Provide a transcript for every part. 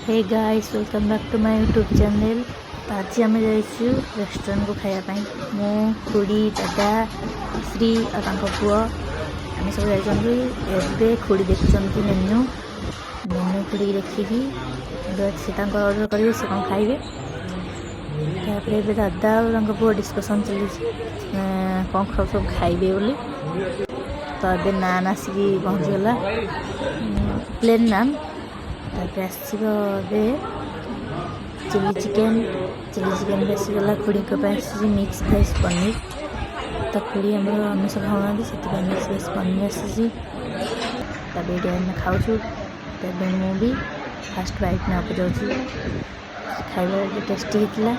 Hey guys welcome back to my YouTube channel. आज आम जाइछु restaurant को खाइबा मो खुड़ी दादा श्री और पुओ आम सब जाइए। खुड़ी देखुंत मेन्यू मेन्यू खुड़ी देखिकी से ऑर्डर करेंगे से कौन खाइबे। तापर दादा और पुओ डिस्कसन चली कौन खाओ सब खाइबे बोली। तो ये नान आसिकी पहुँचीगला प्लेन नान। तापर आसो चिली चिकेन भी आसीगला। खुड़ी मिक्स भेज पनीर तो खुड़ी आम आमिष खाऊना से मिक्स भेज पनीर आसी। तब ये खाऊ तब मुझे फास्ट बाइट ना जाऊँ खाइबा टेस्टी होता।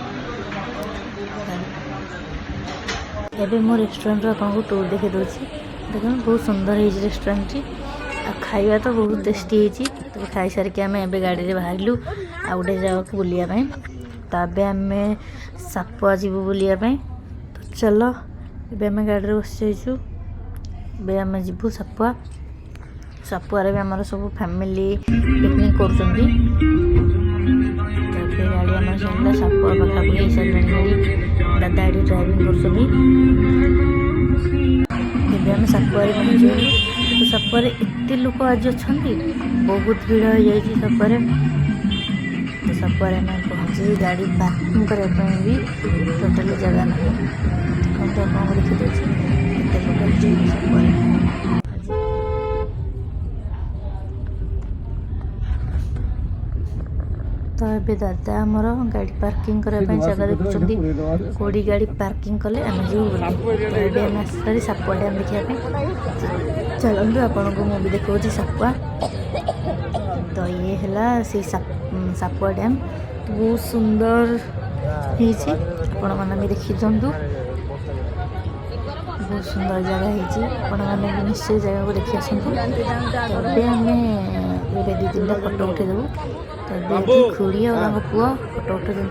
एबे मो रेस्टोरेंट आपको टूर देखे दूसरी देख बहुत सुंदर है रेस्टोरेंट खाइबा तो बहुत टेस्टी होती। तो खाई सारिक आम ए गाड़ी में बाहर आ गए जगह बुलायापी। तब आम सापुआ जीव बुलायापी। तो चलो ए आम गाड़ी में बस जाइए। आम जीवु सापुआ सापुआर भी आम सब फैमिली पिकनिक कर गाड़ी आम चलला सापुआ पाखापी सारे गाड़ी दादा ये ड्राइविंग कर सापुआर पहुँचे। तो सापुआर एत लोक आज अच्छा बहुत भीड़ हो जाए सापुआर। तो सापुआर आम पहुँचे गाड़ी पार्किंग करने भी टोटाली जगह ना आपको देखी दूसरी सापुआर। तो ये दादा आमर गाड़ी पार्किंग करने जगह देखुं कौड़ी गाड़ी पार्किंग कले आम जो आम आस सापुआ डैम देखापी। चलते आपन को मुझे देखा सापुआ। तो ये है से सापुआ डैम बहुत सुंदर होने देखी दिंतु बहुत सुंदर जगह होने निश्चय जगह को देखी आसतु। तबे आम ये दु तीन फोटो उठेदेबू। तो खुड़ी और पुओ फोटो उठाते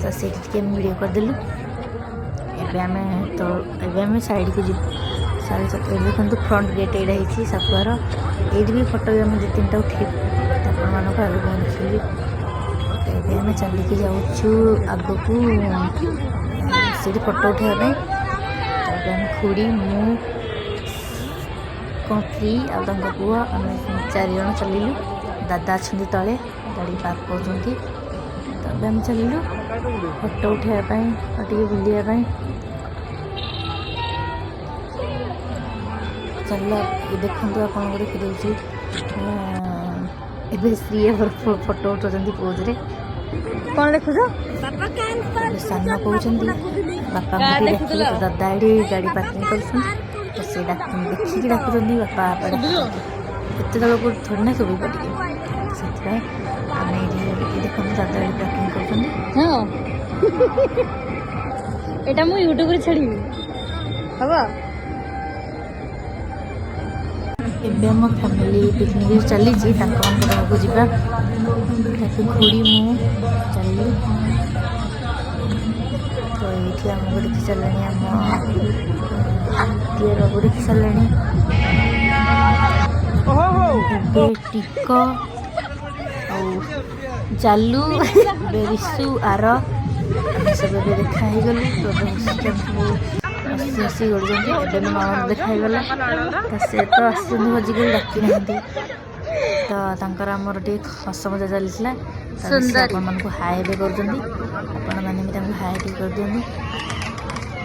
तो से वीडियो करदेलु। एम साइड को जी साढ़े देखते फ्रंट गेट ये सापुआर ये भी फोटो भी आम दु तीन उठे आप आगे देखिए। तो आम चलिकी जाऊँ आग को से फोटो उठाई। तब आम खुड़ी मु फ्री और पुओ आम 4 जन चलिलु। दादा अच्छा तले गाड़ी पार्क कर। तब आम चलिलु फोटो उठाई और बुलायापी। चल ये देखो आपको देखी दूसरी ए श्री फोटो उठाते पोजरे कौन देखुच सान कहते बापा देखिए। तो दादा ये गाड़ी पार्किंग कर से देखिए डाकुं बापा एत तक थोड़ी ना शुभ पड़े से आम ये देखो दादा ये पार्किंग कर यूट्यूब छाड़ी हम एबे आम फैमिली पिकनिक चली को जावा। खुड़ी मु चलू तो ये आमको देखी सारे आम दियर बाबू देखी सारे टिक जालू रिसु आर सब देखाई गलु। तो हसी गए ननद देखाईगला तो से तो आस भोजिक डाकी ना। तो आमर टे हस मजा चलता आपको हाई भी कर हाई भी कर दिखाँ।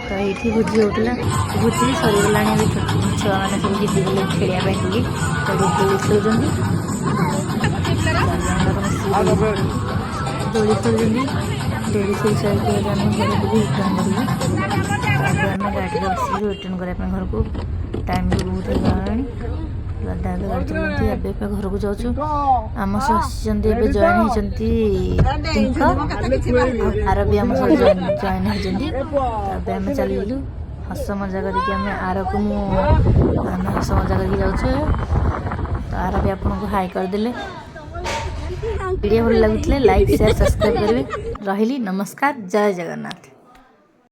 तो ये भोजी होता भोजी भी सरीगला छुआ मैंने सब जिद्दी गले खेलने तो दोली खेलुँच दोली खेलुँच दोली खेल सारे आम घर को भी रिटर्न करेंगे। आम गाड़ी बस रिटर्न करने घर को टाइम भी बहुत हो गला। दादा गाड़ी चलाते घर को जाऊँ आम सब जॉइन होती आर भी आम सब जॉइन होती। तब आम चलू हस मजा करके आर को आम हस मजा करके जाऊँ। तो आर भी आपको हाई करदे। वीडियो भल लगुले लाइक शेयर सब्सक्राइब करेंगे। रही नमस्कार जय जगन्नाथ।